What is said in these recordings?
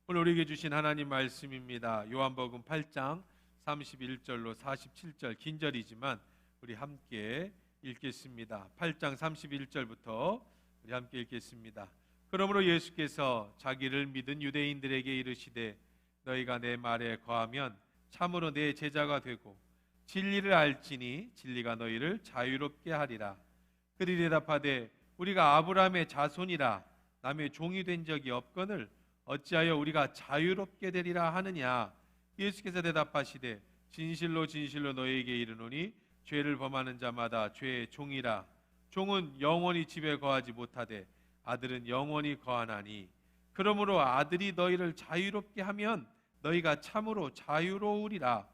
오늘 우리에게 주신 하나님 말씀입니다. 요한복음 8장 31절로 47절, 긴 절이지만 우리 함께 읽겠습니다. 8장 31절부터 우리 함께 읽겠습니다. 그러므로 예수께서 자기를 믿은 유대인들에게 이르시되 너희가 내 말에 거하면 참으로 내 제자가 되고 진리를 알지니 진리가 너희를 자유롭게 하리라. 그들이 대답하되 우리가 아브라함의 자손이라 남의 종이 된 적이 없거늘 어찌하여 우리가 자유롭게 되리라 하느냐. 예수께서 대답하시되 진실로 진실로 너희에게 이르노니 죄를 범하는 자마다 죄의 종이라. 종은 영원히 집에 거하지 못하되 아들은 영원히 거하나니 그러므로 아들이 너희를 자유롭게 하면 너희가 참으로 자유로우리라.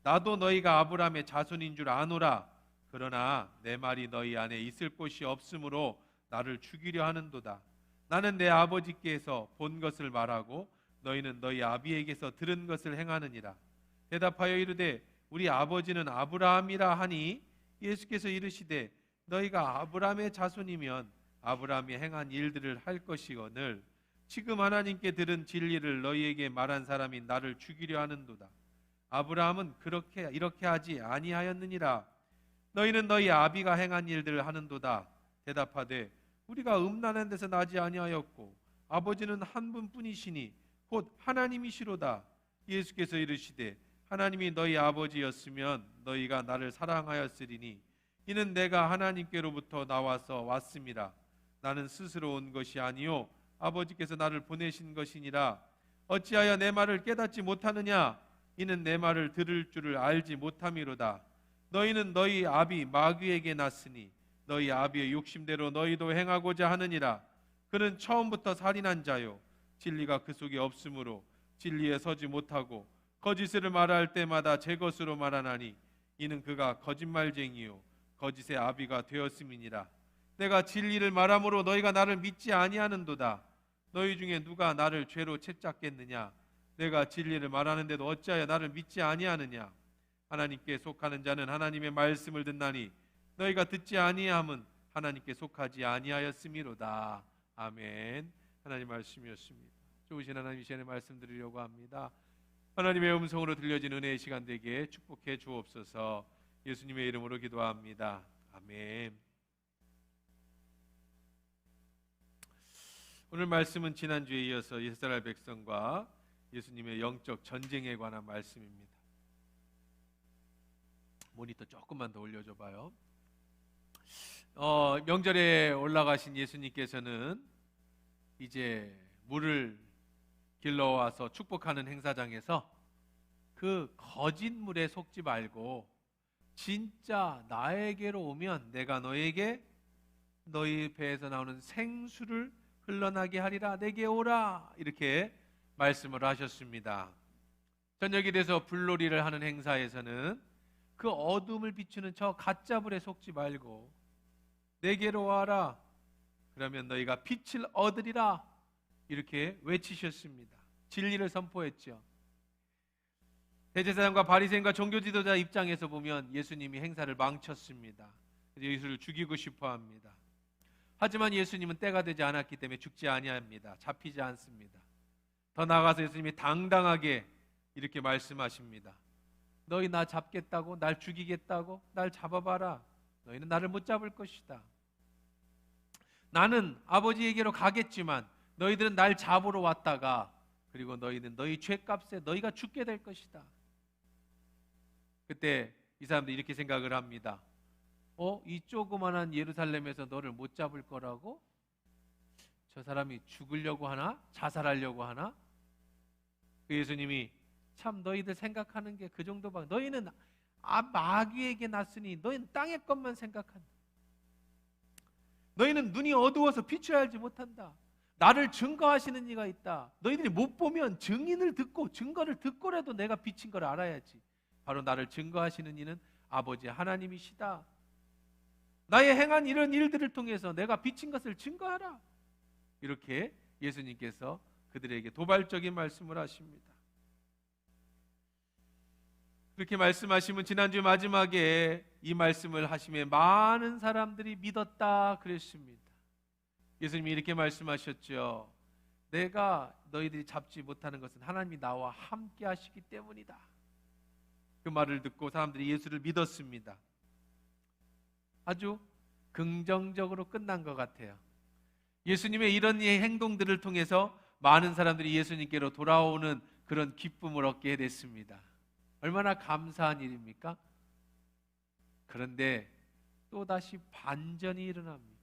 나도 너희가 아브라함의 자손인 줄 아노라. 그러나 내 말이 너희 안에 있을 곳이 없으므로 나를 죽이려 하는도다. 나는 내 아버지께서 본 것을 말하고 너희는 너희 아비에게서 들은 것을 행하느니라. 대답하여 이르되 우리 아버지는 아브라함이라 하니 예수께서 이르시되 너희가 아브라함의 자손이면 아브라함이 행한 일들을 할 것이거늘 지금 하나님께 들은 진리를 너희에게 말한 사람이 나를 죽이려 하는도다. 아브라함은 이렇게 하지 아니하였느니라. 너희는 너희 아비가 행한 일들을 하는도다. 대답하되 우리가 음란한 데서 나지 아니하였고 아버지는 한 분뿐이시니 곧 하나님이시로다. 예수께서 이르시되 하나님이 너희 아버지였으면 너희가 나를 사랑하였으리니 이는 내가 하나님께로부터 나와서 왔음이라. 나는 스스로 온 것이 아니요 아버지께서 나를 보내신 것이니라. 어찌하여 내 말을 깨닫지 못하느냐. 이는 내 말을 들을 줄을 알지 못함이로다. 너희는 너희 아비 마귀에게 났으니 너희 아비의 욕심대로 너희도 행하고자 하느니라. 그는 처음부터 살인한 자요 진리가 그 속에 없으므로 진리에 서지 못하고 거짓을 말할 때마다 제 것으로 말하나니 이는 그가 거짓말쟁이요 거짓의 아비가 되었음이니라. 내가 진리를 말함으로 너희가 나를 믿지 아니하는도다. 너희 중에 누가 나를 죄로 채잡겠느냐. 내가 진리를 말하는데도 어찌하여 나를 믿지 아니하느냐. 하나님께 속하는 자는 하나님의 말씀을 듣나니 너희가 듣지 아니함은 하나님께 속하지 아니하였음이로다. 아멘. 하나님 말씀이었습니다. 좋으신 하나님, 이 시간에 말씀드리려고 합니다. 하나님의 음성으로 들려진 은혜의 시간 되게 축복해 주옵소서. 예수님의 이름으로 기도합니다. 아멘. 오늘 말씀은 지난주에 이어서 이스라엘 백성과 예수님의 영적 전쟁에 관한 말씀입니다. 모니터 조금만 더 올려줘 봐요. 명절에 올라가신 예수님께서는 이제 물을 길러와서 축복하는 행사장에서 그 거짓 물에 속지 말고 진짜 나에게로 오면 내가 너에게 너희 배에서 나오는 생수를 흘러나게 하리라. 내게 오라. 이렇게 말씀을 하셨습니다. 저녁이 돼서 불놀이를 하는 행사에서는 그 어둠을 비추는 저 가짜 불에 속지 말고 내게로 와라. 그러면 너희가 빛을 얻으리라. 이렇게 외치셨습니다. 진리를 선포했죠. 대제사장과 바리새인과 종교 지도자 입장에서 보면 예수님이 행사를 망쳤습니다. 예수를 죽이고 싶어합니다. 하지만 예수님은 때가 되지 않았기 때문에 죽지 아니합니다. 잡히지 않습니다. 더 나아가서 예수님이 당당하게 이렇게 말씀하십니다. 너희 나 잡겠다고? 날 죽이겠다고? 날 잡아봐라. 너희는 나를 못 잡을 것이다. 나는 아버지에게로 가겠지만 너희들은 날 잡으러 왔다가 그리고 너희는 너희 죄값에 너희가 죽게 될 것이다. 그때 이 사람들이 이렇게 생각을 합니다. 이 조그만한 예루살렘에서 너를 못 잡을 거라고? 저 사람이 죽으려고 하나? 자살하려고 하나? 그 예수님이 참 너희들 생각하는 게 그 정도밖에. 너희는 마귀에게 났으니 너희는 땅의 것만 생각한다. 너희는 눈이 어두워서 빛을 알지 못한다. 나를 증거하시는 이가 있다. 너희들이 못 보면 증인을 듣고 증거를 듣고라도 내가 빛인 걸 알아야지. 바로 나를 증거하시는 이는 아버지 하나님이시다. 나의 행한 이런 일들을 통해서 내가 빛인 것을 증거하라. 이렇게 예수님께서 그들에게 도발적인 말씀을 하십니다. 그렇게 말씀하시면 지난주 마지막에 이 말씀을 하시며 많은 사람들이 믿었다 그랬습니다. 예수님이 이렇게 말씀하셨죠. 내가 너희들이 잡지 못하는 것은 하나님이 나와 함께 하시기 때문이다. 그 말을 듣고 사람들이 예수를 믿었습니다. 아주 긍정적으로 끝난 것 같아요. 예수님의 이런 행동들을 통해서 많은 사람들이 예수님께로 돌아오는 그런 기쁨을 얻게 됐습니다. 얼마나 감사한 일입니까? 그런데 또다시 반전이 일어납니다.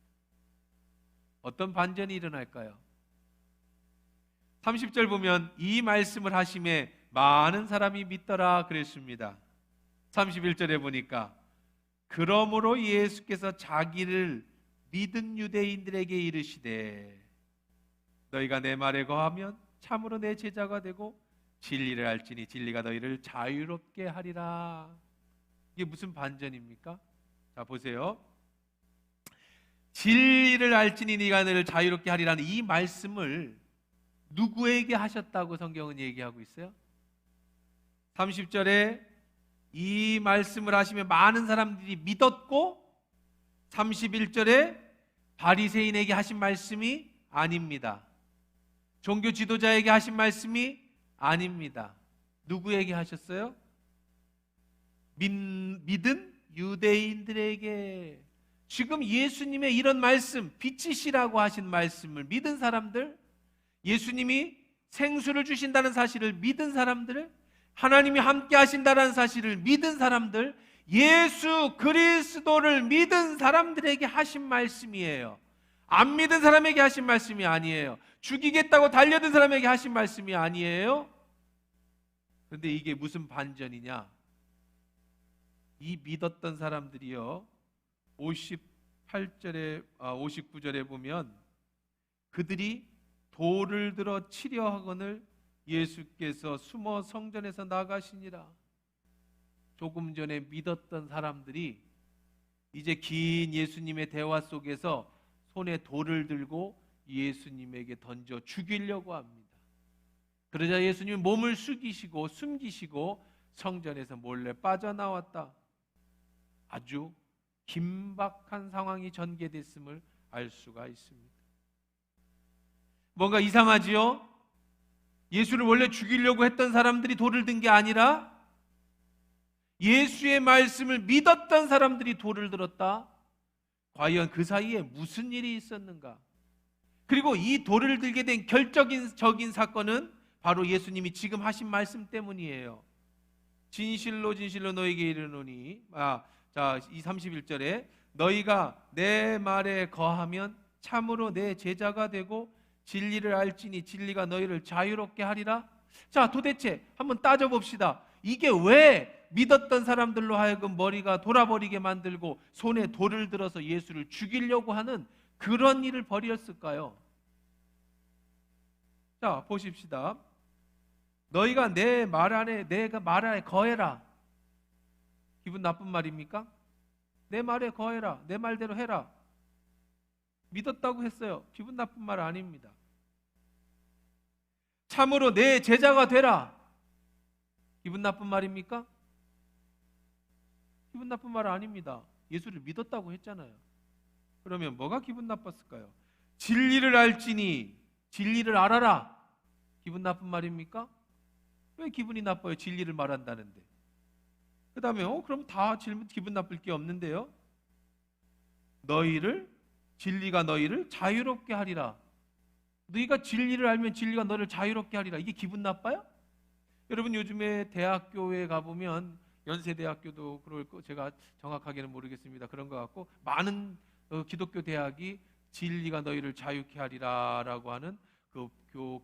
어떤 반전이 일어날까요? 30절 보면 이 말씀을 하심에 많은 사람이 믿더라 그랬습니다. 31절에 보니까 그러므로 예수께서 자기를 믿은 유대인들에게 이르시되 너희가 내 말에 거하면 참으로 내 제자가 되고 진리를 알지니 진리가 너희를 자유롭게 하리라. 이게 무슨 반전입니까? 자 보세요. 진리를 알지니 네가 너희를 자유롭게 하리라는 이 말씀을 누구에게 하셨다고 성경은 얘기하고 있어요? 30절에 이 말씀을 하시면 많은 사람들이 믿었고 31절에 바리새인에게 하신 말씀이 아닙니다. 종교 지도자에게 하신 말씀이 아닙니다. 누구에게 하셨어요? 믿은 유대인들에게. 지금 예수님의 이런 말씀, 빛이시라고 하신 말씀을 믿은 사람들, 예수님이 생수를 주신다는 사실을 믿은 사람들, 하나님이 함께 하신다는 사실을 믿은 사람들, 예수 그리스도를 믿은 사람들에게 하신 말씀이에요. 안 믿은 사람에게 하신 말씀이 아니에요. 죽이겠다고 달려든 사람에게 하신 말씀이 아니에요. 그런데 이게 무슨 반전이냐? 이 믿었던 사람들이요, 59절에 보면 그들이 돌을 들어 치려 하거늘 예수께서 숨어 성전에서 나가시니라. 조금 전에 믿었던 사람들이 이제 긴 예수님의 대화 속에서 손에 돌을 들고 예수님에게 던져 죽이려고 합니다. 그러자 예수님은 몸을 숨기시고 성전에서 몰래 빠져나왔다. 아주 긴박한 상황이 전개됐음을 알 수가 있습니다. 뭔가 이상하지요? 예수를 원래 죽이려고 했던 사람들이 돌을 든 게 아니라 예수의 말씀을 믿었던 사람들이 돌을 들었다. 과연 그 사이에 무슨 일이 있었는가? 그리고 이 돌을 들게 된 결정적인 사건은 바로 예수님이 지금 하신 말씀 때문이에요. 진실로 진실로 너에게 이르노니, 이 31절에 너희가 내 말에 거하면 참으로 내 제자가 되고 진리를 알지니 진리가 너희를 자유롭게 하리라. 자, 도대체 한번 따져봅시다. 이게 왜 믿었던 사람들로 하여금 머리가 돌아버리게 만들고 손에 돌을 들어서 예수를 죽이려고 하는 그런 일을 벌였을까요? 자, 보십시다. 너희가 내 말 안에, 내가 말 안에 거해라. 기분 나쁜 말입니까? 내 말에 거해라. 내 말대로 해라. 믿었다고 했어요. 기분 나쁜 말 아닙니다. 참으로 내 제자가 되라. 기분 나쁜 말입니까? 기분 나쁜 말 아닙니다. 예수를 믿었다고 했잖아요. 그러면 뭐가 기분 나빴을까요? 진리를 알지니 진리를 알아라. 기분 나쁜 말입니까? 왜 기분이 나빠요? 진리를 말한다는데. 그 다음에 그럼 다 기분 나쁠 게 없는데요. 진리가 너희를 자유롭게 하리라. 너희가 진리를 알면 진리가 너를 자유롭게 하리라. 이게 기분 나빠요? 여러분, 요즘에 대학교에 가보면, 연세대학교도 그럴 거 제가 정확하게는 모르겠습니다. 그런 것 같고, 많은 기독교 대학이 진리가 너희를 자유케 하리라 라고 하는 그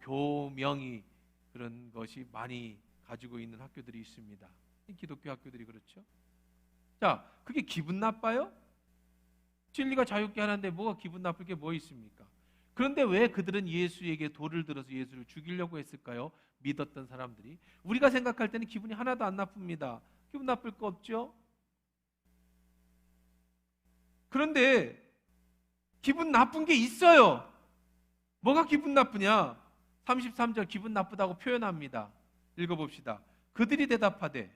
교명이, 그런 것이 많이 가지고 있는 학교들이 있습니다. 기독교 학교들이 그렇죠. 자, 그게 기분 나빠요? 진리가 자유케 하는데 뭐가 기분 나쁠 게 뭐 있습니까? 그런데 왜 그들은 예수에게 돌을 들어서 예수를 죽이려고 했을까요? 믿었던 사람들이. 우리가 생각할 때는 기분이 하나도 안 나쁩니다. 기분 나쁠 거 없죠? 그런데 기분 나쁜 게 있어요. 뭐가 기분 나쁘냐? 33절 기분 나쁘다고 표현합니다. 읽어봅시다. 그들이 대답하되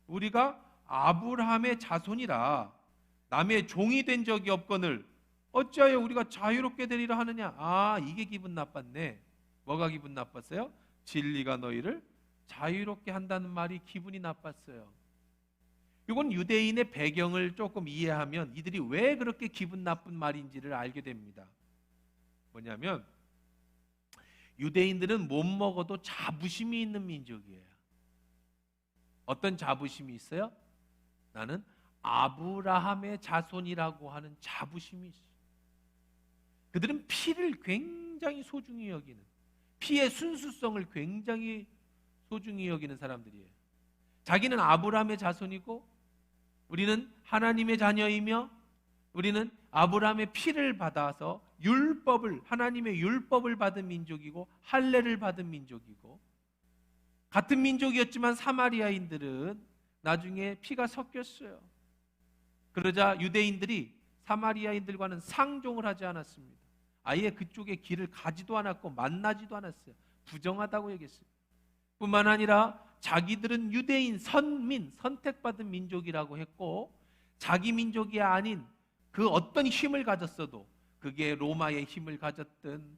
우리가 아브라함의 자손이라 남의 종이 된 적이 없거늘 어찌하여 우리가 자유롭게 되리라 하느냐. 이게 기분 나빴네. 뭐가 기분 나빴어요? 진리가 너희를 자유롭게 한다는 말이 기분이 나빴어요. 이건 유대인의 배경을 조금 이해하면 이들이 왜 그렇게 기분 나쁜 말인지를 알게 됩니다. 뭐냐면 유대인들은 못 먹어도 자부심이 있는 민족이에요. 어떤 자부심이 있어요? 나는 아브라함의 자손이라고 하는 자부심이 있어요. 그들은 피를 굉장히 소중히 여기는, 피의 순수성을 굉장히 소중히 여기는 사람들이에요. 자기는 아브라함의 자손이고 우리는 하나님의 자녀이며 우리는 아브라함의 피를 받아서 율법을, 하나님의 율법을 받은 민족이고 할례를 받은 민족이고, 같은 민족이었지만 사마리아인들은 나중에 피가 섞였어요. 그러자 유대인들이 사마리아인들과는 상종을 하지 않았습니다. 아예 그쪽에 길을 가지도 않았고 만나지도 않았어요. 부정하다고 얘기했어요. 뿐만 아니라 자기들은 유대인, 선민, 선택받은 민족이라고 했고, 자기 민족이 아닌 그 어떤 힘을 가졌어도, 그게 로마의 힘을 가졌든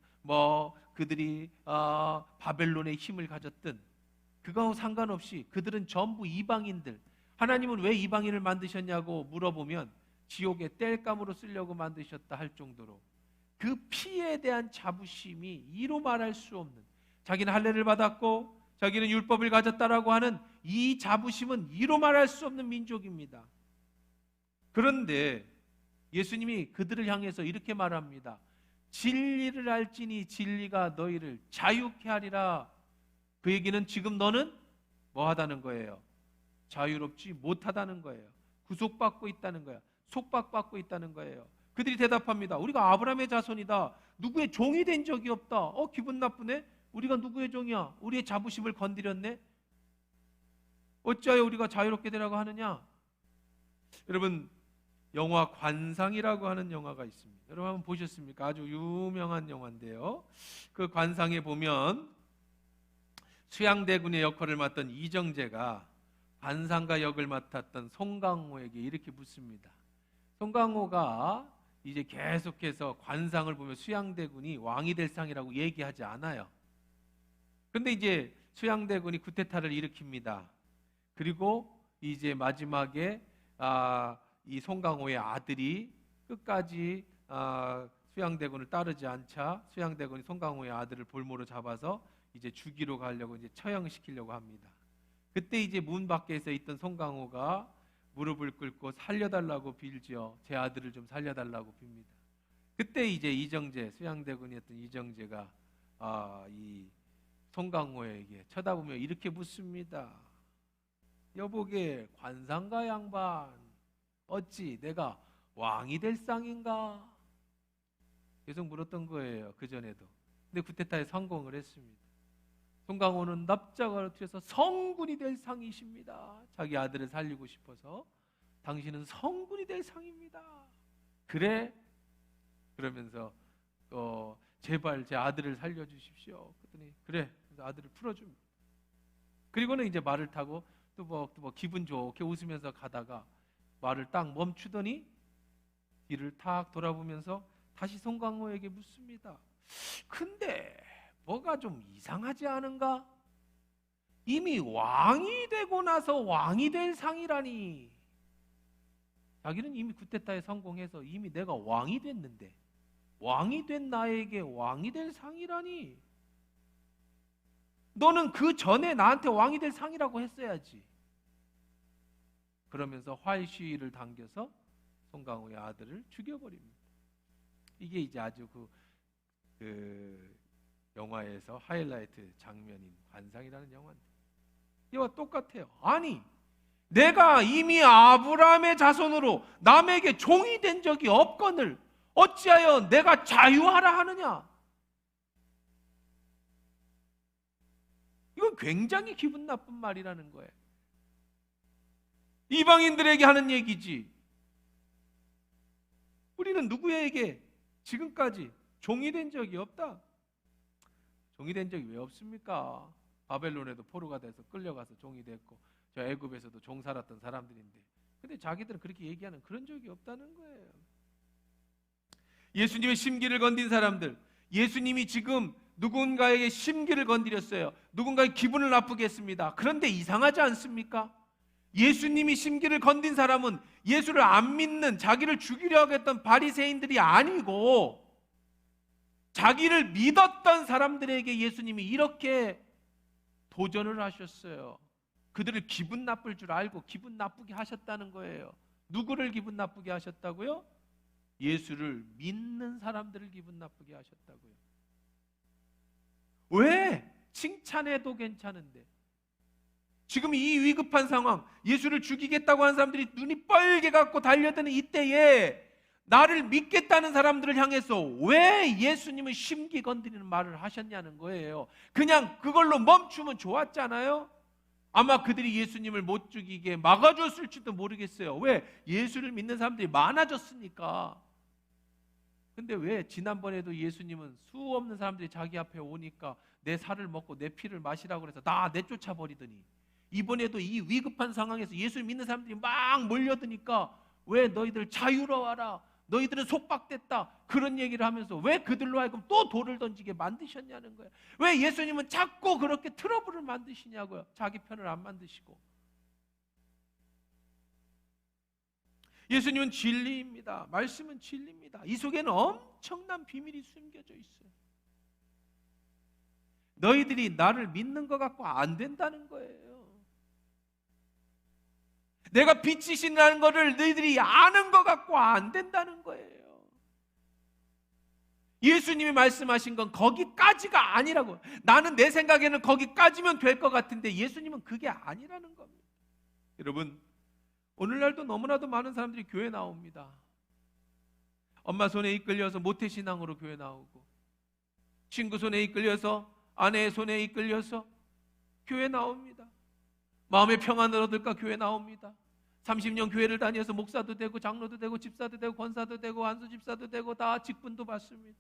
그들이 바벨론의 힘을 가졌든 그거하고 상관없이 그들은 전부 이방인들. 하나님은 왜 이방인을 만드셨냐고 물어보면 지옥의 땔감으로 쓰려고 만드셨다 할 정도로 그 피에 대한 자부심이 이로 말할 수 없는, 자기는 할례를 받았고 자기는 율법을 가졌다라고 하는 이 자부심은 이로 말할 수 없는 민족입니다. 그런데 예수님이 그들을 향해서 이렇게 말합니다. 진리를 알지니 진리가 너희를 자유케 하리라. 그 얘기는 지금 너는 뭐 하다는 거예요? 자유롭지 못하다는 거예요. 구속받고 있다는 거예요. 속박받고 있다는 거예요. 그들이 대답합니다. 우리가 아브라함의 자손이다. 누구의 종이 된 적이 없다. 기분 나쁘네. 우리가 누구의 종이야? 우리의 자부심을 건드렸네. 어찌하여 우리가 자유롭게 되라고 하느냐? 여러분, 영화 관상이라고 하는 영화가 있습니다. 여러분 한번 보셨습니까? 아주 유명한 영화인데요. 그 관상에 보면 수양대군의 역할을 맡던 이정재가 관상가 역을 맡았던 송강호에게 이렇게 묻습니다. 송강호가 이제 계속해서 관상을 보면 수양대군이 왕이 될 상이라고 얘기하지 않아요. 그런데 이제 수양대군이 쿠데타를 일으킵니다. 그리고 이제 마지막에 이 송강호의 아들이 끝까지 수양대군을 따르지 않자 수양대군이 송강호의 아들을 볼모로 잡아서 이제 죽이러 가려고 이제 처형시키려고 합니다. 그때 이제 문 밖에서 있던 송강호가 무릎을 꿇고 살려달라고 빌지요. 제 아들을 좀 살려달라고 빕니다. 그때 이제 이정재, 수양대군이었던 이정재가 이 송강호에게 쳐다보며 이렇게 묻습니다. 여보게 관상가 양반, 어찌 내가 왕이 될 상인가? 계속 물었던 거예요. 그전에도. 근데 쿠데타에 성공을 했습니다. 송강호는 납작을 튀어서 성군이 될 상이십니다. 자기 아들을 살리고 싶어서 당신은 성군이 될 상입니다. 그래? 그러면서 제발 제 아들을 살려주십시오. 그랬더니 그래. 그래서 아들을 풀어줍니다. 그리고는 이제 말을 타고 뚜벅뚜벅 기분 좋게 웃으면서 가다가 말을 딱 멈추더니 뒤를 탁 돌아보면서 다시 송강호에게 묻습니다. 근데 뭐가 좀 이상하지 않은가? 이미 왕이 되고 나서 왕이 될 상이라니. 자기는 이미 쿠데타에 성공해서 이미 내가 왕이 됐는데 왕이 된 나에게 왕이 될 상이라니. 너는 그 전에 나한테 왕이 될 상이라고 했어야지. 그러면서 활시위를 당겨서 송강호의 아들을 죽여버립니다. 이게 이제 아주 그 영화에서 하이라이트 장면인 관상이라는 영화인데 이와 똑같아요. 아니, 내가 이미 아브라함의 자손으로 남에게 종이 된 적이 없거늘 어찌하여 내가 자유하라 하느냐? 이건 굉장히 기분 나쁜 말이라는 거예요. 이방인들에게 하는 얘기지. 우리는 누구에게 지금까지 종이 된 적이 없다. 종이 된 적이 왜 없습니까? 바벨론에도 포로가 돼서 끌려가서 종이 됐고 저 애굽에서도 종 살았던 사람들인데, 근데 자기들은 그렇게 얘기하는 그런 적이 없다는 거예요. 예수님의 심기를 건든 사람들, 예수님이 지금 누군가에게 심기를 건드렸어요. 누군가의 기분을 나쁘게 했습니다. 그런데 이상하지 않습니까? 예수님이 심기를 건든 사람은 예수를 안 믿는, 자기를 죽이려 하겠던 바리새인들이 아니고 자기를 믿었던 사람들에게 예수님이 이렇게 도전을 하셨어요. 그들을 기분 나쁠 줄 알고 기분 나쁘게 하셨다는 거예요. 누구를 기분 나쁘게 하셨다고요? 예수를 믿는 사람들을 기분 나쁘게 하셨다고요. 왜? 칭찬해도 괜찮은데. 지금 이 위급한 상황, 예수를 죽이겠다고 하는 사람들이 눈이 뻘게 갖고 달려드는 이때에 나를 믿겠다는 사람들을 향해서 왜 예수님은 심기 건드리는 말을 하셨냐는 거예요. 그냥 그걸로 멈추면 좋았잖아요. 아마 그들이 예수님을 못 죽이게 막아줬을지도 모르겠어요. 왜? 예수를 믿는 사람들이 많아졌으니까. 근데 왜 지난번에도 예수님은 수 없는 사람들이 자기 앞에 오니까 내 살을 먹고 내 피를 마시라고 해서 다 내쫓아 버리더니, 이번에도 이 위급한 상황에서 예수를 믿는 사람들이 막 몰려드니까 왜 너희들 자유로워라, 너희들은 속박됐다, 그런 얘기를 하면서 왜 그들로 하여금 또 돌을 던지게 만드셨냐는 거예요. 왜 예수님은 자꾸 그렇게 트러블을 만드시냐고요. 자기 편을 안 만드시고. 예수님은 진리입니다. 말씀은 진리입니다. 이 속에는 엄청난 비밀이 숨겨져 있어요. 너희들이 나를 믿는 것 같고 안 된다는 거예요. 내가 빛이신다는 것을 너희들이 아는 것 같고 안 된다는 거예요. 예수님이 말씀하신 건 거기까지가 아니라고. 나는 내 생각에는 거기까지면 될 것 같은데 예수님은 그게 아니라는 겁니다. 여러분, 오늘날도 너무나도 많은 사람들이 교회 나옵니다. 엄마 손에 이끌려서 모태신앙으로 교회 나오고, 친구 손에 이끌려서, 아내의 손에 이끌려서 교회 나옵니다. 마음의 평안을 얻을까 교회 나옵니다. 30년 교회를 다녀서 목사도 되고 장로도 되고 집사도 되고 권사도 되고 안수 집사도 되고 다 직분도 받습니다.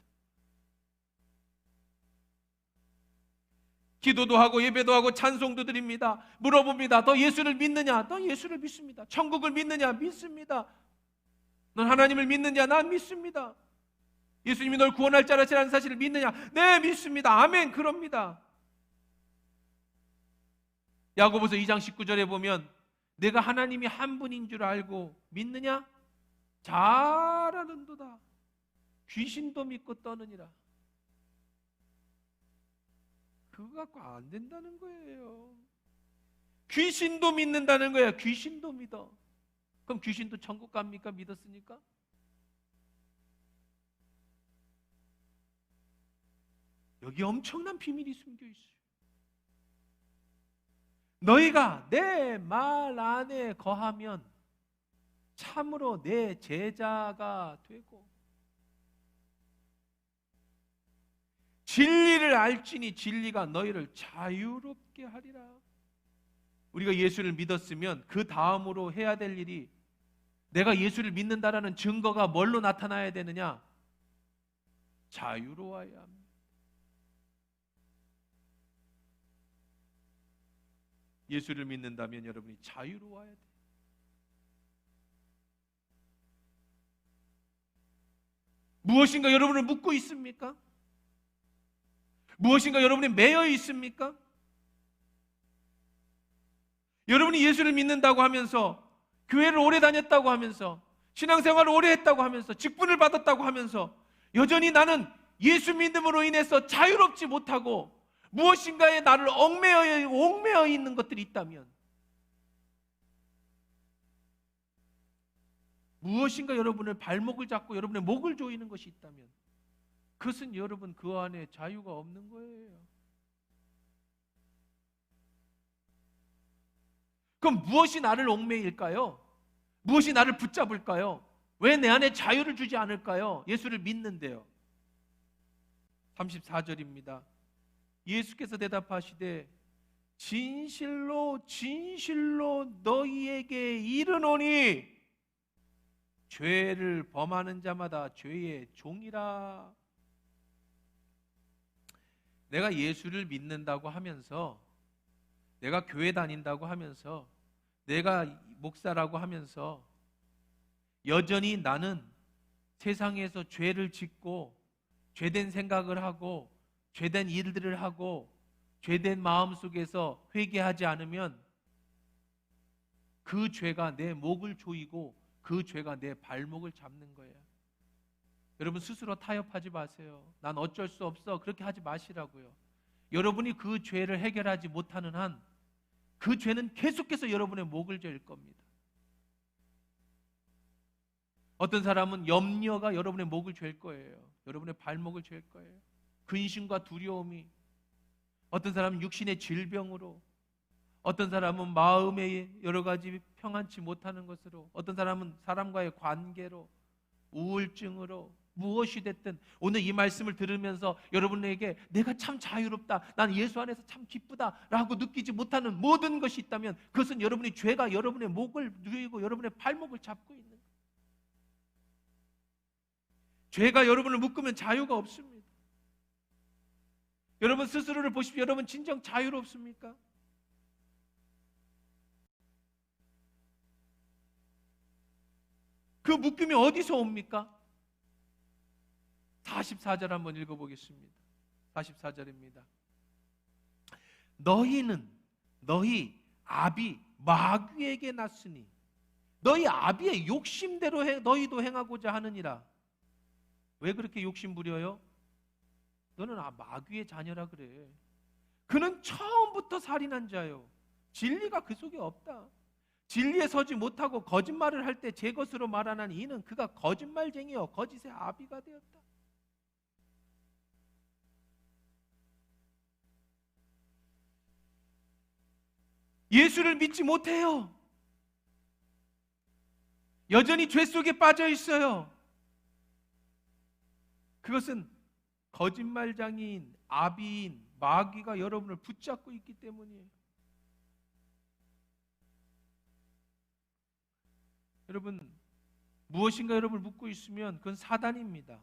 기도도 하고 예배도 하고 찬송도 드립니다. 물어봅니다. 너 예수를 믿느냐? 너 예수를 믿습니다. 천국을 믿느냐? 믿습니다. 넌 하나님을 믿느냐? 난 믿습니다. 예수님이 널 구원할 자라시라는 사실을 믿느냐? 네, 믿습니다. 아멘. 그럽니다. 야고보서 2장 19절에 보면 내가 하나님이 한 분인 줄 알고 믿느냐? 잘하는도다. 귀신도 믿고 떠느니라. 그거 갖고 안 된다는 거예요. 귀신도 믿는다는 거예요. 귀신도 믿어. 그럼 귀신도 천국 갑니까? 믿었으니까? 여기 엄청난 비밀이 숨겨 있어요. 너희가 내 말 안에 거하면 참으로 내 제자가 되고 진리를 알지니 진리가 너희를 자유롭게 하리라. 우리가 예수를 믿었으면 그 다음으로 해야 될 일이, 내가 예수를 믿는다라는 증거가 뭘로 나타나야 되느냐? 자유로워야 합니다. 예수를 믿는다면 여러분이 자유로워야 돼요. 무엇인가 여러분을 묶고 있습니까? 무엇인가 여러분이 매여 있습니까? 여러분이 예수를 믿는다고 하면서, 교회를 오래 다녔다고 하면서, 신앙생활을 오래 했다고 하면서, 직분을 받았다고 하면서 여전히 나는 예수 믿음으로 인해서 자유롭지 못하고 무엇인가에 나를 얽매여 있는 것들이 있다면, 무엇인가 여러분의 발목을 잡고 여러분의 목을 조이는 것이 있다면, 그것은 여러분 그 안에 자유가 없는 거예요. 그럼 무엇이 나를 얽매일까요? 무엇이 나를 붙잡을까요? 왜 내 안에 자유를 주지 않을까요? 예수를 믿는데요. 34절입니다. 예수께서 대답하시되 진실로 진실로 너희에게 이르노니 죄를 범하는 자마다 죄의 종이라. 내가 예수를 믿는다고 하면서, 내가 교회 다닌다고 하면서, 내가 목사라고 하면서 여전히 나는 세상에서 죄를 짓고 죄된 생각을 하고 죄된 일들을 하고 죄된 마음 속에서 회개하지 않으면 그 죄가 내 목을 조이고 그 죄가 내 발목을 잡는 거예요. 여러분 스스로 타협하지 마세요. 난 어쩔 수 없어. 그렇게 하지 마시라고요. 여러분이 그 죄를 해결하지 못하는 한 그 죄는 계속해서 여러분의 목을 조일 겁니다. 어떤 사람은 염려가 여러분의 목을 조일 거예요. 여러분의 발목을 조일 거예요. 근심과 두려움이, 어떤 사람은 육신의 질병으로, 어떤 사람은 마음의 여러 가지 평안치 못하는 것으로, 어떤 사람은 사람과의 관계로, 우울증으로, 무엇이 됐든 오늘 이 말씀을 들으면서 여러분에게 내가 참 자유롭다, 난 예수 안에서 참 기쁘다 라고 느끼지 못하는 모든 것이 있다면 그것은 여러분의 죄가 여러분의 목을 누이고 여러분의 발목을 잡고 있는 거예요. 죄가 여러분을 묶으면 자유가 없습니다. 여러분 스스로를 보십시오. 여러분 진정 자유롭습니까? 그 묶임이 어디서 옵니까? 44절 한번 읽어보겠습니다. 44절입니다. 너희 아비 마귀에게 났으니 너희 아비의 욕심대로 너희도 행하고자 하느니라. 왜 그렇게 욕심 부려요? 너는 마귀의 자녀라 그래. 그는 처음부터 살인한 자요. 진리가 그 속에 없다. 진리에 서지 못하고 거짓말을 할 때 제 것으로 말하는 이는 그가 거짓말쟁이요 거짓의 아비가 되었다. 예수를 믿지 못해요. 여전히 죄 속에 빠져 있어요. 그것은 거짓말장인, 아비인, 마귀가 여러분을 붙잡고 있기 때문이에요. 여러분, 무엇인가 여러분을 묶고 있으면 그건 사단입니다.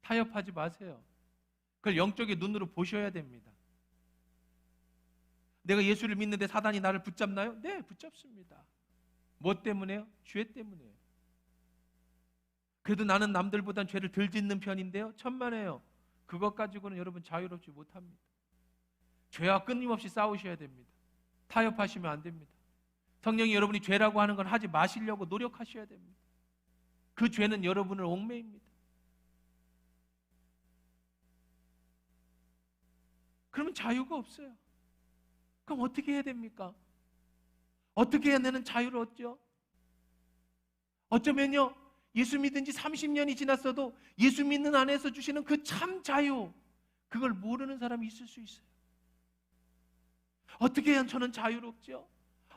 타협하지 마세요. 그걸 영적인 눈으로 보셔야 됩니다. 내가 예수를 믿는데 사단이 나를 붙잡나요? 네, 붙잡습니다. 뭐 때문에요? 죄 때문에요. 그래도 나는 남들보단 죄를 덜 짓는 편인데요? 천만에요. 그것 가지고는 여러분 자유롭지 못합니다. 죄와 끊임없이 싸우셔야 됩니다. 타협하시면 안 됩니다. 성령이 여러분이 죄라고 하는 건 하지 마시려고 노력하셔야 됩니다. 그 죄는 여러분을 얽매입니다. 그러면 자유가 없어요. 그럼 어떻게 해야 됩니까? 어떻게 해야 나는 자유를 얻죠? 어쩌면요, 예수 믿은 지 30년이 지났어도 예수 믿는 안에서 주시는 그 참 자유, 그걸 모르는 사람이 있을 수 있어요. 어떻게 해야 저는 자유롭죠?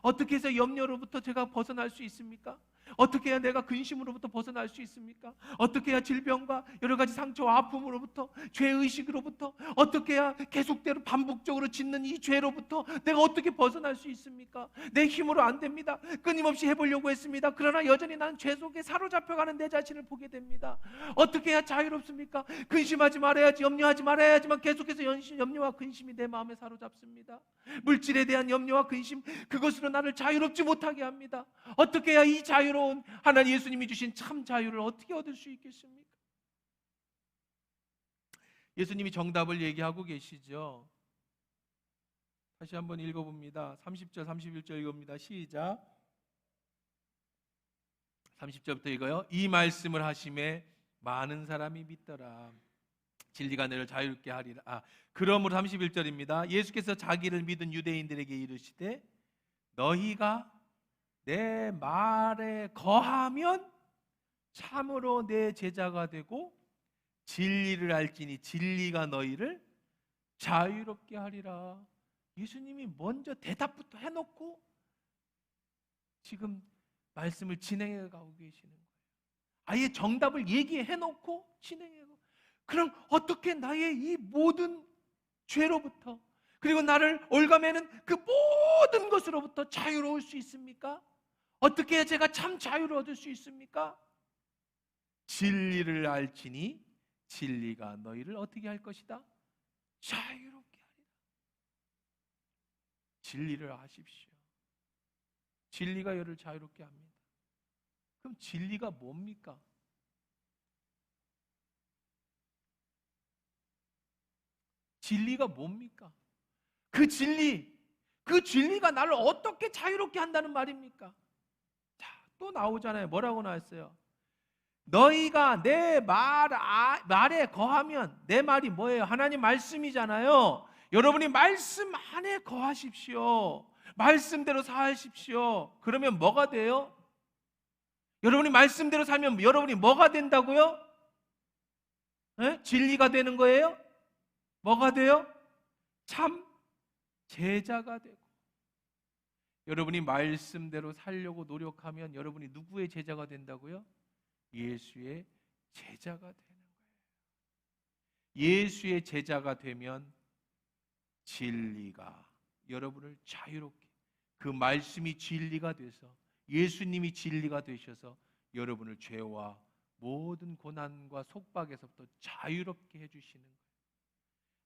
어떻게 해서 염려로부터 제가 벗어날 수 있습니까? 어떻게 해야 내가 근심으로부터 벗어날 수 있습니까? 어떻게 해야 질병과 여러 가지 상처와 아픔으로부터, 죄의식으로부터, 어떻게 해야 계속대로 반복적으로 짓는 이 죄로부터 내가 어떻게 벗어날 수 있습니까? 내 힘으로 안 됩니다. 끊임없이 해보려고 했습니다. 그러나 여전히 난 죄 속에 사로잡혀가는 내 자신을 보게 됩니다. 어떻게 해야 자유롭습니까? 근심하지 말아야지, 염려하지 말아야지만 계속해서 염려와 근심이 내 마음에 사로잡습니다. 물질에 대한 염려와 근심, 그것으로 나를 자유롭지 못하게 합니다. 어떻게 해야 이 자유로운 하나님 예수님이 주신 참 자유를 어떻게 얻을 수 있겠습니까? 예수님이 정답을 얘기하고 계시죠. 다시 한번 읽어봅니다. 30절 31절 읽어봅니다. 시작. 30절부터 읽어요. 이 말씀을 하심에 많은 사람이 믿더라. 진리가 너를 자유롭게 하리라. 그러므로 31절입니다. 예수께서 자기를 믿은 유대인들에게 이르시되 너희가 내 말에 거하면 참으로 내 제자가 되고 진리를 알지니 진리가 너희를 자유롭게 하리라. 예수님이 먼저 대답부터 해놓고 지금 말씀을 진행해 가고 계시는 거예요. 아예 정답을 얘기해놓고 진행해가고, 그럼 어떻게 나의 이 모든 죄로부터 그리고 나를 올가매는 그 모든 것으로부터 자유로울 수 있습니까? 어떻게 해야 제가 참 자유를 얻을 수 있습니까? 진리를 알지니 진리가 너희를 어떻게 할 것이다? 자유롭게 하리라. 진리를 아십시오. 진리가 너를 자유롭게 합니다. 그럼 진리가 뭡니까? 진리가 뭡니까? 그 진리가 나를 어떻게 자유롭게 한다는 말입니까? 자, 또 나오잖아요. 뭐라고 나왔어요? 너희가 내 말에 거하면, 내 말이 뭐예요? 하나님 말씀이잖아요. 여러분이 말씀 안에 거하십시오. 말씀대로 사십시오. 그러면 뭐가 돼요? 여러분이 말씀대로 살면 여러분이 뭐가 된다고요? 네? 진리가 되는 거예요? 뭐가 돼요? 참 제자가 되고. 여러분이 말씀대로 살려고 노력하면 여러분이 누구의 제자가 된다고요? 예수의 제자가 되는 거예요. 예수의 제자가 되면 진리가 여러분을 자유롭게, 그 말씀이 진리가 돼서, 예수님이 진리가 되셔서 여러분을 죄와 모든 고난과 속박에서부터 자유롭게 해주시는 거예요.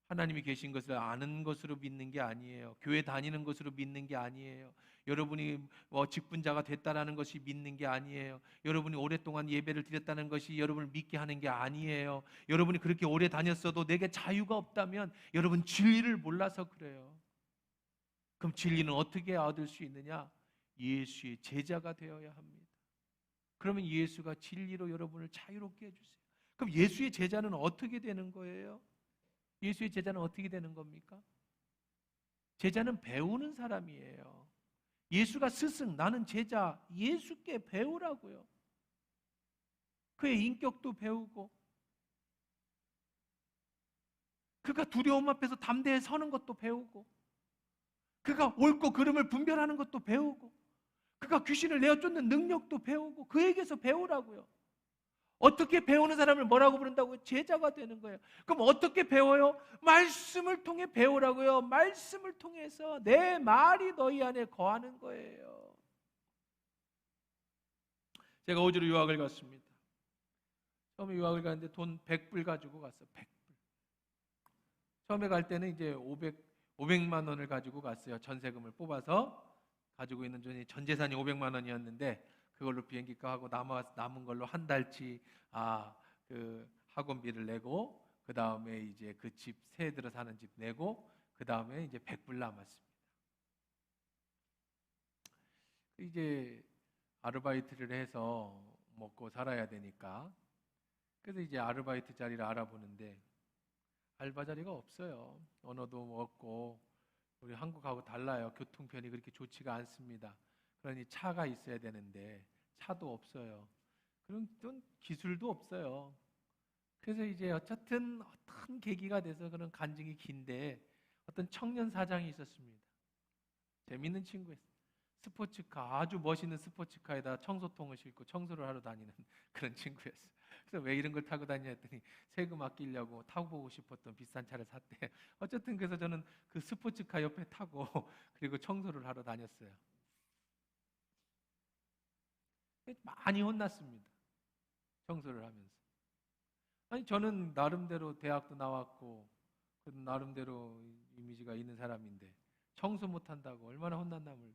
하나님이 계신 것을 아는 것으로 믿는 게 아니에요. 교회 다니는 것으로 믿는 게 아니에요. 여러분이 직분자가 됐다라는 것이 믿는 게 아니에요. 여러분이 오랫동안 예배를 드렸다는 것이 여러분을 믿게 하는 게 아니에요. 여러분이 그렇게 오래 다녔어도 내게 자유가 없다면 여러분 진리를 몰라서 그래요. 그럼 진리는 어떻게 얻을 수 있느냐? 예수의 제자가 되어야 합니다. 그러면 예수가 진리로 여러분을 자유롭게 해주세요. 그럼 예수의 제자는 어떻게 되는 거예요? 예수의 제자는 어떻게 되는 겁니까? 제자는 배우는 사람이에요. 예수가 스승, 나는 제자, 예수께 배우라고요. 그의 인격도 배우고, 그가 두려움 앞에서 담대히 서는 것도 배우고, 그가 옳고 그름을 분별하는 것도 배우고, 그가 귀신을 내어 쫓는 능력도 배우고, 그에게서 배우라고요. 어떻게 배우는 사람을 뭐라고 부른다고요? 제자가 되는 거예요. 그럼 어떻게 배워요? 말씀을 통해 배우라고요. 말씀을 통해서 내 말이 너희 안에 거하는 거예요. 제가 호주로 유학을 갔습니다. 처음에 유학을 갔는데 돈 100불 가지고 갔어요. 100불. 처음에 갈 때는 이제 500만 원을 가지고 갔어요. 전세금을 뽑아서 가지고 있는 돈이, 전 재산이 500만 원이었는데 그걸로 비행기값 하고 남은 걸로 한 달치 그 학원비를 내고, 그 다음에 이제 그 집 새 들어 사는 집 내고, 그 다음에 이제 100불 남았습니다. 이제 아르바이트를 해서 먹고 살아야 되니까, 그래서 이제 아르바이트 자리를 알아보는데 알바 자리가 없어요. 언어도 없고, 우리 한국하고 달라요. 교통편이 그렇게 좋지가 않습니다. 그러니 차가 있어야 되는데 차도 없어요. 그런 기술도 없어요. 그래서 이제 어쨌든 어떤 계기가 돼서, 그런 간증이 긴데, 어떤 청년 사장이 있었습니다. 재밌는 친구였어요. 스포츠카, 아주 멋있는 스포츠카에다 청소통을 싣고 청소를 하러 다니는 그런 친구였어요. 그래서 왜 이런 걸 타고 다니냐 했더니 세금 아끼려고 타고 보고 싶었던 비싼 차를 샀대. 어쨌든 그래서 저는 그 스포츠카 옆에 타고 그리고 청소를 하러 다녔어요. 많이 혼났습니다. 청소를 하면서. 아니, 저는 나름대로 대학도 나왔고 나름대로 이미지가 있는 사람인데 청소 못한다고 얼마나 혼났나 몰라.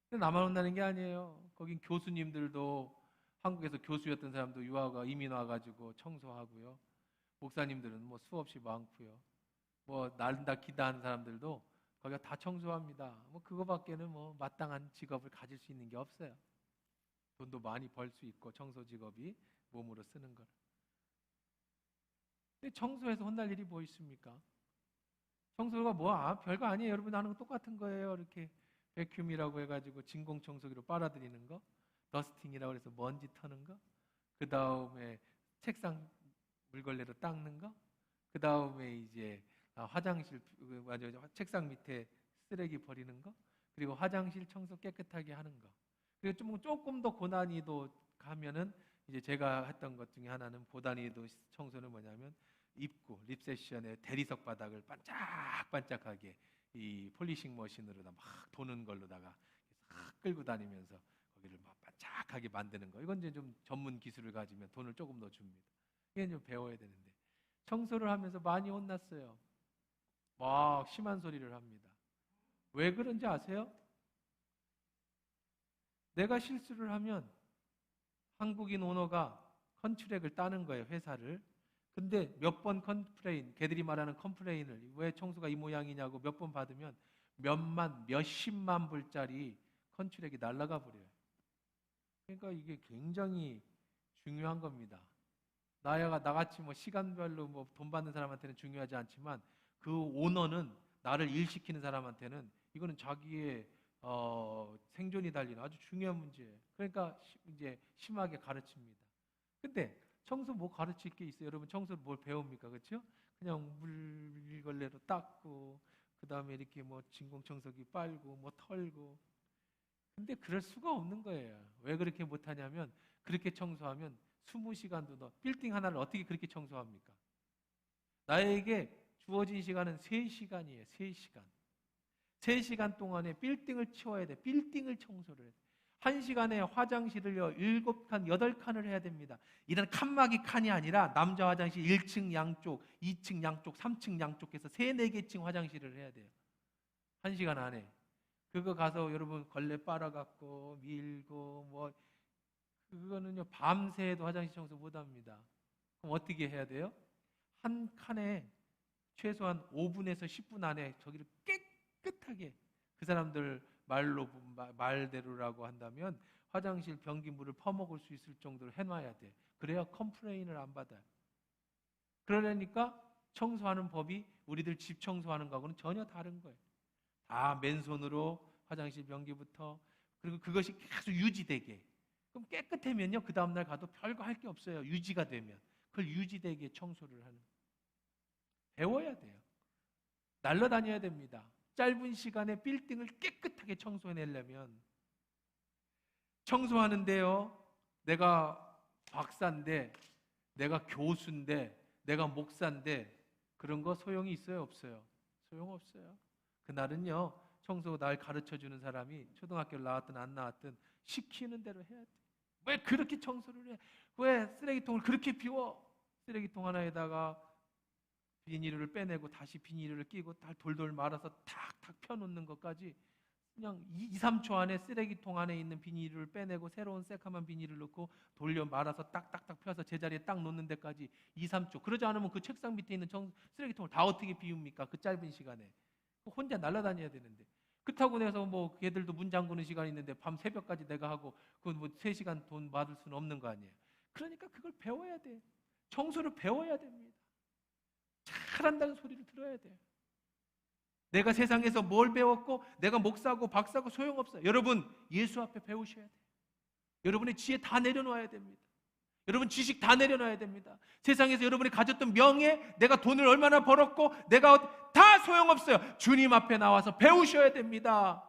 근데 나만 혼나는 게 아니에요. 거긴 교수님들도, 한국에서 교수였던 사람도 이민 와가지고 청소하고요. 목사님들은 뭐 수없이 많고요. 뭐 날다 기다하는 사람들도 거기가 다 청소합니다. 뭐 그거밖에는 뭐 마땅한 직업을 가질 수 있는 게 없어요. 돈도 많이 벌 수 있고, 청소 직업이 몸으로 쓰는 걸. 근데 청소해서 혼날 일이 뭐 있습니까? 청소가 별거 아니에요. 여러분 하는 거 똑같은 거예요. 이렇게 베큐um이라고 해가지고 진공 청소기로 빨아들이는 거, 더스팅이라고 해서 먼지 터는 거, 그 다음에 책상 물걸레로 닦는 거, 그 다음에 이제 화장실, 책상 밑에 쓰레기 버리는 거, 그리고 화장실 청소 깨끗하게 하는 거. 그리고 조금 더 고난이도 가면은 이제 제가 했던 것 중에 하나는, 고난이도 청소는 뭐냐면 입구, 립세션의 대리석 바닥을 반짝반짝하게 이 폴리싱 머신으로다 막 도는 걸로다가 싹 끌고 다니면서 거기를 막 반짝하게 만드는 거. 이건 이제 좀 전문 기술을 가지면 돈을 조금 더 줍니다. 이게 좀 배워야 되는데, 청소를 하면서 많이 혼났어요. 막 심한 소리를 합니다. 왜 그런지 아세요? 내가 실수를 하면 한국인 오너가 컨트랙을 따는 거예요, 회사를. 근데 몇 번 컴플레인, 걔들이 말하는 컴플레인을 왜 청소가 이 모양이냐고 몇 번 받으면 몇만, 몇십만 불짜리 컨트랙이 날아가 버려요. 그러니까 이게 굉장히 중요한 겁니다. 나같이 뭐 시간별로 뭐 돈 받는 사람한테는 중요하지 않지만 그 오너는 나를 일시키는 사람한테는 이거는 자기의 생존이 달리는 아주 중요한 문제예요. 그러니까 이제 심하게 가르칩니다. 근데 청소 뭐 가르칠 게 있어요? 여러분 청소 뭘 배웁니까? 그렇죠? 그냥 물걸레로 닦고 그 다음에 이렇게 뭐 진공청소기 빨고 뭐 털고. 근데 그럴 수가 없는 거예요. 왜 그렇게 못하냐면 그렇게 청소하면 20시간도 더 빌딩 하나를 어떻게 그렇게 청소합니까? 나에게 주어진 시간은 3시간이에요. 3시간. 3시간 동안에 빌딩을 치워야 돼. 빌딩을 청소를 해야 돼. 1시간에 화장실을요 7칸, 8칸을 해야 됩니다. 이런 칸막이 칸이 아니라 남자 화장실 1층 양쪽, 2층 양쪽, 3층 양쪽에서 3, 4개층 화장실을 해야 돼요. 1시간 안에. 그거 가서 여러분 걸레 빨아갖고 밀고 뭐 그거는요 밤새도 화장실 청소 못합니다. 그럼 어떻게 해야 돼요? 한 칸에 최소한 5분에서 10분 안에 저기를 깨끗하게 그 사람들 말대로라고 한다면 화장실 변기물을 퍼먹을 수 있을 정도로 해놔야 돼. 그래야 컴플레인을 안 받아요. 그러려니까 청소하는 법이 우리들 집 청소하는 거하고는 전혀 다른 거예요. 다 맨손으로 화장실 변기부터 그리고 그것이 계속 유지되게. 그럼 깨끗하면요 그 다음날 가도 별거 할 게 없어요. 유지가 되면 그걸 유지되게 청소를 하는. 배워야 돼요. 날라다녀야 됩니다. 짧은 시간에 빌딩을 깨끗하게 청소해내려면 청소하는데요 내가 박사인데 내가 교수인데 내가 목사인데 그런 거 소용이 있어요 없어요? 소용없어요. 그날은요 청소 날 가르쳐주는 사람이 초등학교를 나왔든 안 나왔든 시키는 대로 해야 돼. 왜 그렇게 청소를 해? 왜 쓰레기통을 그렇게 비워? 쓰레기통 하나에다가 비닐을 빼내고 다시 비닐을 끼고 돌돌 말아서 탁탁 펴놓는 것까지 그냥 2, 3초 안에 쓰레기통 안에 있는 비닐을 빼내고 새로운 새카만 비닐을 넣고 돌려 말아서 딱딱딱 펴서 제자리에 딱 놓는 데까지 2, 3초. 그러지 않으면 그 책상 밑에 있는 쓰레기통을 다 어떻게 비웁니까? 그 짧은 시간에. 혼자 날아다녀야 되는데. 그렇다고 해서 뭐 걔들도 문 잠그는 시간이 있는데 밤 새벽까지 내가 하고 그건 뭐 3시간 돈 받을 수는 없는 거 아니에요. 그러니까 그걸 배워야 돼. 청소를 배워야 됩니다. 잘한다는 소리를 들어야 돼요. 내가 세상에서 뭘 배웠고 내가 목사고 박사고 소용없어요. 여러분 예수 앞에 배우셔야 돼요. 여러분의 지혜 다 내려놔야 됩니다. 여러분 지식 다 내려놔야 됩니다. 세상에서 여러분이 가졌던 명예, 내가 돈을 얼마나 벌었고 내가 다 소용없어요. 주님 앞에 나와서 배우셔야 됩니다.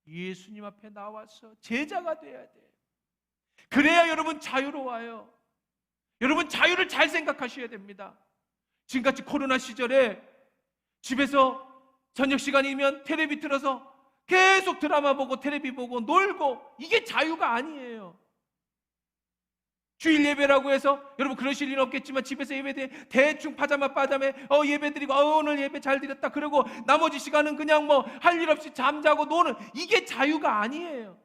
예수님 앞에 나와서 제자가 돼야 돼요. 그래야 여러분 자유로워요. 여러분 자유를 잘 생각하셔야 됩니다. 지금같이 코로나 시절에 집에서 저녁 시간이면 텔레비 틀어서 계속 드라마 보고 텔레비 보고 놀고 이게 자유가 아니에요. 주일 예배라고 해서 여러분 그러실 일은 없겠지만 집에서 예배 대충 파자마 빠자매 예배드리고 오늘 예배 잘 드렸다 그러고 나머지 시간은 그냥 뭐 할 일 없이 잠자고 노는 이게 자유가 아니에요.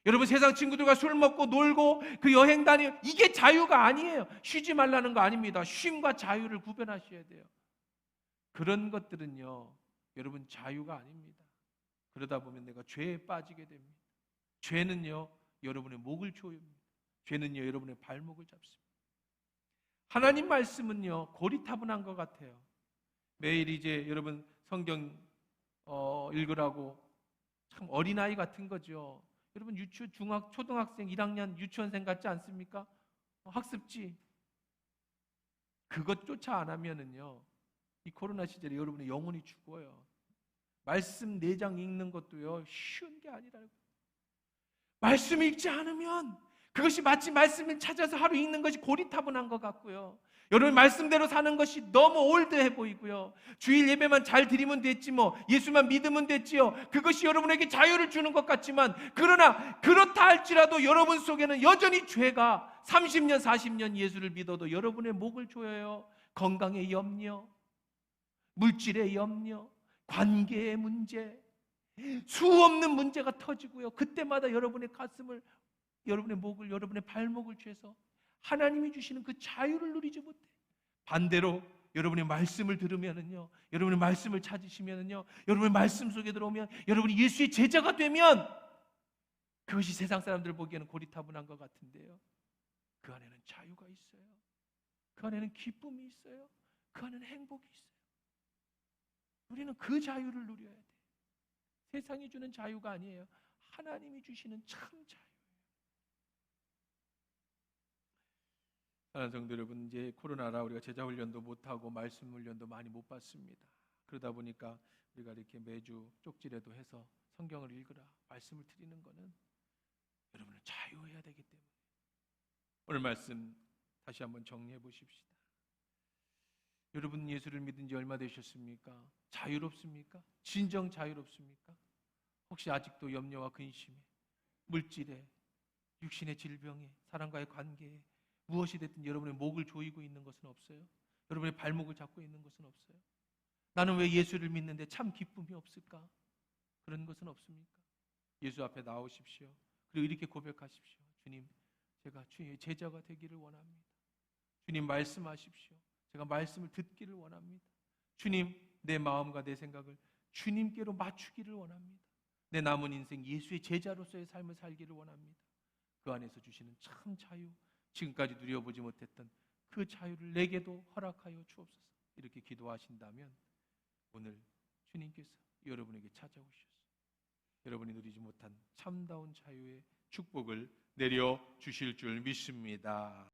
여러분 세상 친구들과 술 먹고 놀고 그 여행 다니고 이게 자유가 아니에요. 쉬지 말라는 거 아닙니다. 쉼과 자유를 구별하셔야 돼요. 그런 것들은요 여러분 자유가 아닙니다. 그러다 보면 내가 죄에 빠지게 됩니다. 죄는요 여러분의 목을 조입니다. 죄는요 여러분의 발목을 잡습니다. 하나님 말씀은요 고리타분한 것 같아요. 매일 이제 여러분 성경 읽으라고 참 어린아이 같은 거죠. 여러분 초등학생 1학년 유치원생 같지 않습니까? 학습지 그것조차 안 하면은요 이 코로나 시절에 여러분의 영혼이 죽어요. 말씀 4장 읽는 것도요 쉬운 게 아니라고. 말씀 읽지 않으면 그것이 마치 말씀을 찾아서 하루 읽는 것이 고리타분한 것 같고요. 여러분 말씀대로 사는 것이 너무 올드해 보이고요. 주일 예배만 잘 드리면 됐지 뭐 예수만 믿으면 됐지요. 그것이 여러분에게 자유를 주는 것 같지만 그러나 그렇다 할지라도 여러분 속에는 여전히 죄가 30년 40년 예수를 믿어도 여러분의 목을 조여요. 건강의 염려, 물질의 염려, 관계의 문제, 수없는 문제가 터지고요. 그때마다 여러분의 가슴을 여러분의 목을 여러분의 발목을 죄서 하나님이 주시는 그 자유를 누리지 못해. 반대로 여러분의 말씀을 들으면은요, 여러분의 말씀을 찾으시면은요, 여러분의 말씀 속에 들어오면, 여러분이 예수의 제자가 되면 그것이 세상 사람들 보기에는 고리타분한 것 같은데요, 그 안에는 자유가 있어요. 그 안에는 기쁨이 있어요. 그 안에는 행복이 있어요. 우리는 그 자유를 누려야 돼요. 세상이 주는 자유가 아니에요. 하나님이 주시는 참 자유. 사랑하는 성도 여러분, 이제 코로나라 우리가 제자 훈련도 못하고 말씀 훈련도 많이 못 받습니다. 그러다 보니까 우리가 이렇게 매주 쪽지라도 해서 성경을 읽으라, 말씀을 드리는 것은 여러분을 자유해야 되기 때문에. 오늘 말씀 다시 한번 정리해 보십시다. 여러분 예수를 믿은 지 얼마 되셨습니까? 자유롭습니까? 진정 자유롭습니까? 혹시 아직도 염려와 근심에, 물질에, 육신의 질병에, 사람과의 관계에 무엇이 됐든 여러분의 목을 조이고 있는 것은 없어요? 여러분의 발목을 잡고 있는 것은 없어요? 나는 왜 예수를 믿는데 참 기쁨이 없을까? 그런 것은 없습니까? 예수 앞에 나오십시오. 그리고 이렇게 고백하십시오. 주님, 제가 주님의 제자가 되기를 원합니다. 주님, 말씀하십시오. 제가 말씀을 듣기를 원합니다. 주님, 내 마음과 내 생각을 주님께로 맞추기를 원합니다. 내 남은 인생 예수의 제자로서의 삶을 살기를 원합니다. 그 안에서 주시는 참 자유, 지금까지 누려보지 못했던 그 자유를 내게도 허락하여 주옵소서. 이렇게 기도하신다면 오늘 주님께서 여러분에게 찾아오셔서 여러분이 누리지 못한 참다운 자유의 축복을 내려 주실 줄 믿습니다.